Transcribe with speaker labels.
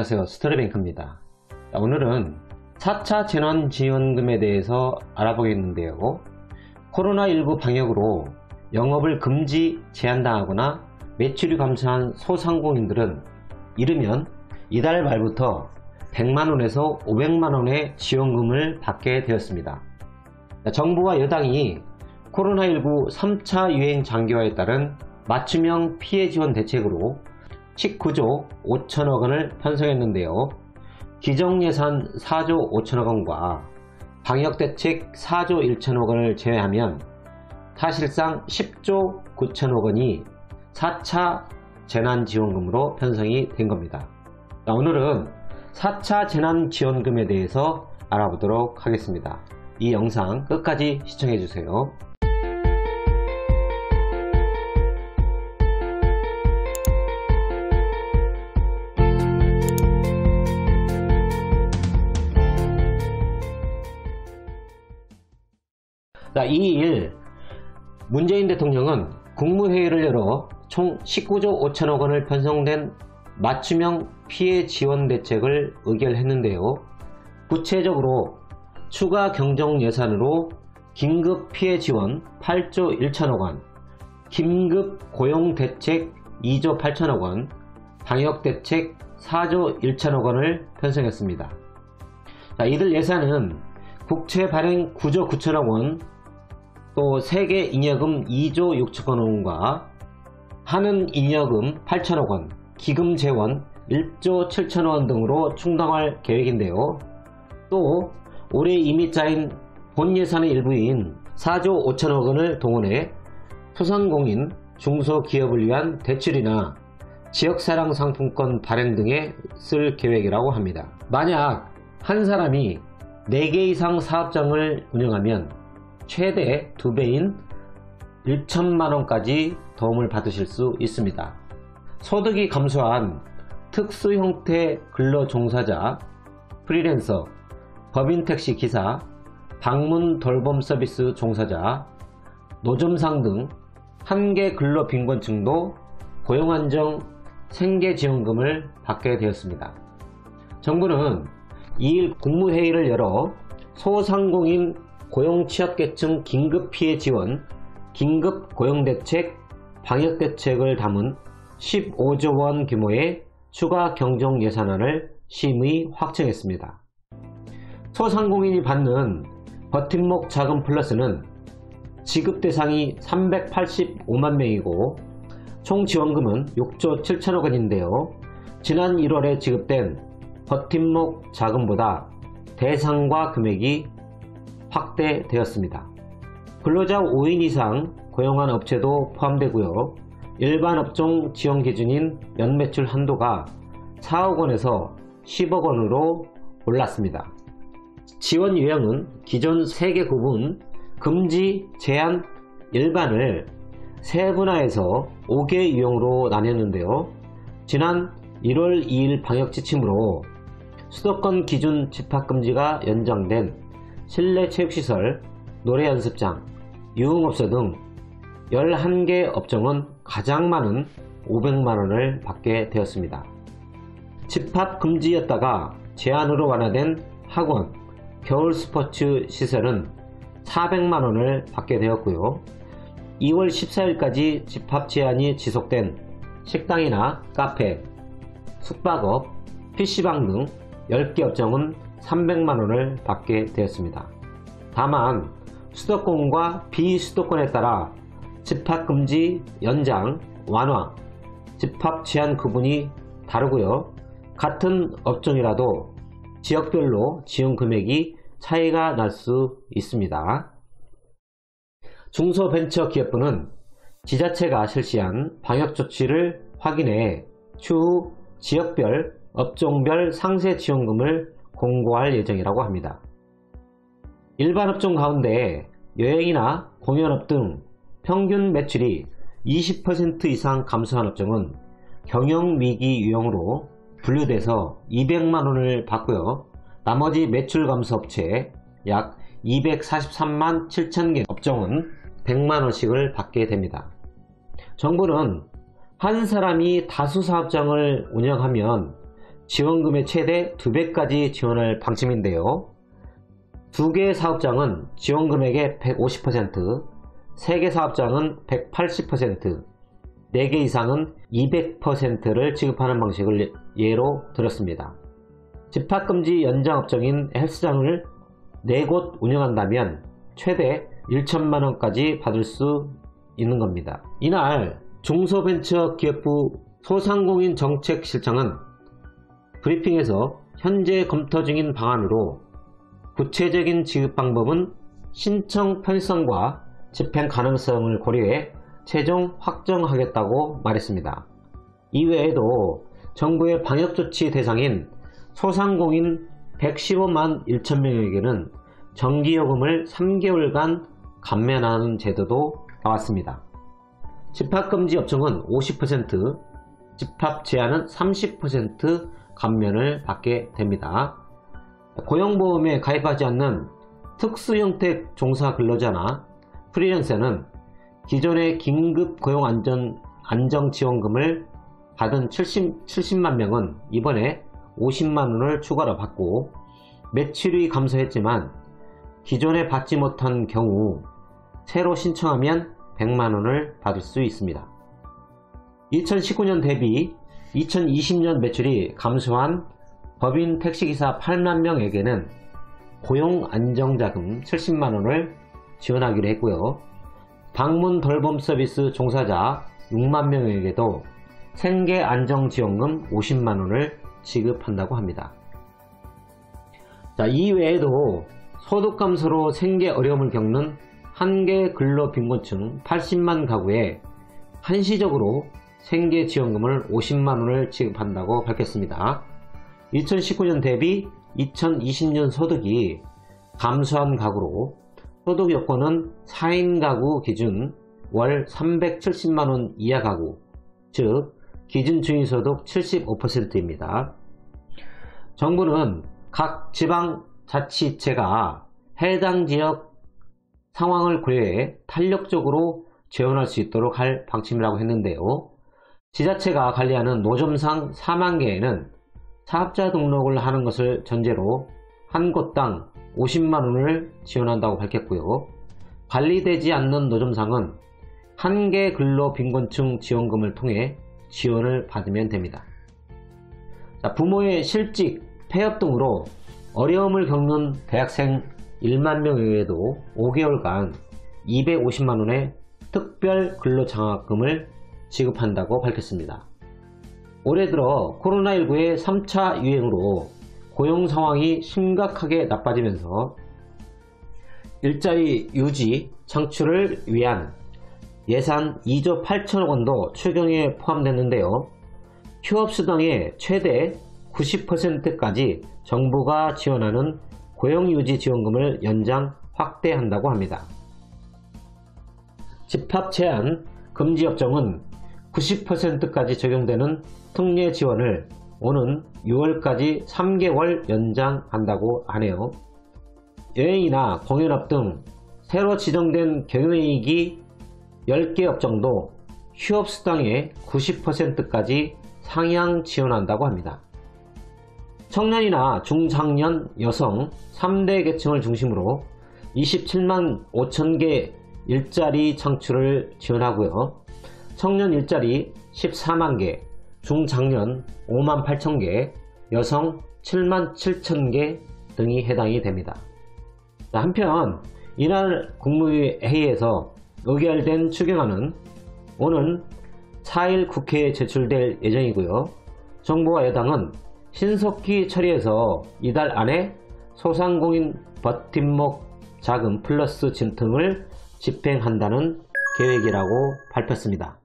Speaker 1: 안녕하세요, 스터디뱅크입니다. 오늘은 4차 재난지원금에 대해서 알아보겠는데요. 코로나19 방역으로 영업을 금지 제한당하거나 매출이 감소한 소상공인들은 이르면 이달 말부터 100만원에서 500만원의 지원금을 받게 되었습니다. 정부와 여당이 코로나19 3차 유행 장기화에 따른 맞춤형 피해 지원 대책으로 19조 5천억 원을 편성했는데요. 기정예산 4조 5천억 원과 방역대책 4조 1천억 원을 제외하면 사실상 10조 9천억 원이 4차 재난지원금으로 편성이 된 겁니다. 오늘은 4차 재난지원금에 대해서 알아보도록 하겠습니다. 이 영상 끝까지 시청해주세요. 이 일 문재인 대통령은 국무회의를 열어 총 19조 5천억 원을 편성된 맞춤형 피해 지원 대책을 의결했는데요. 구체적으로 추가 경정 예산으로 긴급 피해 지원 8조 1천억 원, 긴급 고용 대책 2조 8천억 원, 방역 대책 4조 1천억 원을 편성했습니다. 이들 예산은 국채 발행 9조 9천억 원, 또 세계 잉여금 2조 6천억 원과 한은 잉여금 8천억 원, 기금 재원 1조 7천억 원 등으로 충당할 계획인데요. 또 올해 이미 짜인 본 예산의 일부인 4조 5천억 원을 동원해 소상공인, 중소기업을 위한 대출이나 지역사랑 상품권 발행 등에 쓸 계획이라고 합니다. 만약 한 사람이 4개 이상 사업장을 운영하면 최대 2배인 1천만원까지 도움을 받으실 수 있습니다. 소득이 감소한 특수 형태 근로 종사자, 프리랜서, 법인 택시 기사, 방문 돌봄 서비스 종사자, 노점상 등 한계 근로 빈곤층도 고용안정 생계지원금을 받게 되었습니다. 정부는 2일 국무회의를 열어 소상공인 고용취약계층 긴급피해 지원, 긴급고용대책, 방역대책을 담은 15조 원 규모의 추가 경정 예산안을 심의 확정했습니다. 소상공인이 받는 버팀목 자금 플러스는 지급 대상이 385만 명이고 총 지원금은 6조 7천억 원인데요. 지난 1월에 지급된 버팀목 자금보다 대상과 금액이 확대되었습니다. 근로자 5인 이상 고용한 업체도 포함되고요. 일반 업종 지원 기준인 연매출 한도가 4억 원에서 10억 원으로 올랐습니다. 지원 유형은 기존 3개 구분, 금지, 제한, 일반을 세분화해서 5개 유형으로 나뉘었는데요. 지난 1월 2일 방역 지침으로 수도권 기준 집합금지가 연장된 실내 체육시설, 노래연습장, 유흥업소 등 11개 업종은 가장 많은 500만원을 받게 되었습니다. 집합금지였다가 제한으로 완화된 학원, 겨울 스포츠 시설은 400만원을 받게 되었고요. 2월 14일까지 집합 제한이 지속된 식당이나 카페, 숙박업, PC방 등 10개 업종은 300만원을 받게 되었습니다. 다만 수도권과 비수도권에 따라 집합금지 연장, 완화, 집합 제한 구분이 다르고요. 같은 업종이라도 지역별로 지원 금액이 차이가 날 수 있습니다. 중소벤처기업부는 지자체가 실시한 방역조치를 확인해 추후 지역별, 업종별 상세 지원금을 공고할 예정이라고 합니다. 일반 업종 가운데 여행이나 공연업 등 평균 매출이 20% 이상 감소한 업종은 경영위기 유형으로 분류돼서 200만원을 받고요. 나머지 매출 감소 업체 약 243만 7천개 업종은 100만원씩을 받게 됩니다. 정부는 한 사람이 다수 사업장을 운영하면 지원금의 최대 2배까지 지원할 방침인데요. 2개 사업장은 지원금액의 150%, 3개 사업장은 180%, 4개 이상은 200%를 지급하는 방식을 예로 들었습니다. 집합금지 연장 업종인 헬스장을 4곳 운영한다면 최대 1천만원까지 받을 수 있는 겁니다. 이날 중소벤처기업부 소상공인 정책실장은 브리핑에서 현재 검토 중인 방안으로 구체적인 지급 방법은 신청 편의성과 집행 가능성을 고려해 최종 확정하겠다고 말했습니다. 이외에도 정부의 방역조치 대상인 소상공인 115만 1천명에게는 전기요금을 3개월간 감면하는 제도도 나왔습니다. 집합금지 업종은 50%, 집합 제한은 30% 감면을 받게 됩니다. 고용보험에 가입하지 않는 특수형태 종사 근로자나 프리랜서는 기존의 긴급 고용안정지원금을 받은 70만 명은 이번에 50만원을 추가로 받고 매출이 감소했지만 기존에 받지 못한 경우 새로 신청하면 100만원을 받을 수 있습니다. 2019년 대비 2020년 매출이 감소한 법인 택시기사 8만 명에게는 고용안정자금 70만원을 지원하기로 했고요. 방문 돌봄 서비스 종사자 6만 명에게도 생계안정지원금 50만원을 지급한다고 합니다. 이외에도 소득 감소로 생계 어려움을 겪는 한계 근로빈곤층 80만 가구에 한시적으로 생계지원금을 50만원을 지급한다고 밝혔습니다. 2019년 대비 2020년 소득이 감소한 가구로 소득 요건은 4인 가구 기준 월 370만원 이하 가구, 즉 기준 중위소득 75%입니다. 정부는 각 지방자치체가 해당 지역 상황을 고려해 탄력적으로 지원할 수 있도록 할 방침이라고 했는데요. 지자체가 관리하는 노점상 4만 개에는 사업자 등록을 하는 것을 전제로 한 곳당 50만원을 지원한다고 밝혔고요. 관리되지 않는 노점상은 한계 근로빈곤층 지원금을 통해 지원을 받으면 됩니다. 부모의 실직, 폐업 등으로 어려움을 겪는 대학생 1만 명에게도 5개월간 250만원의 특별 근로장학금을 지급한다고 밝혔습니다. 올해 들어 코로나19의 3차 유행으로 고용 상황이 심각하게 나빠지면서 일자리 유지, 창출을 위한 예산 2조 8천억 원도 추경에 포함됐는데요. 휴업수당의 최대 90%까지 정부가 지원하는 고용유지지원금을 연장 확대한다고 합니다. 집합 제한 금지 업종은 90%까지 적용되는 특례 지원을 오는 6월까지 3개월 연장한다고 하네요. 여행이나 공연업 등 새로 지정된 경영이익이 10개 업종도 휴업수당의 90%까지 상향 지원한다고 합니다. 청년이나 중장년, 여성 3대 계층을 중심으로 27만 5천 개 일자리 창출을 지원하고요. 청년 일자리 14만 개, 중장년 5만 8천 개, 여성 7만 7천 개 등이 해당이 됩니다. 한편 이날 국무회의에서 의결된 추경안은 오는 4일 국회에 제출될 예정이고요. 정부와 여당은 신속히 처리해서 이달 안에 소상공인 버팀목 자금 플러스 등을 집행한다는 계획이라고 밝혔습니다.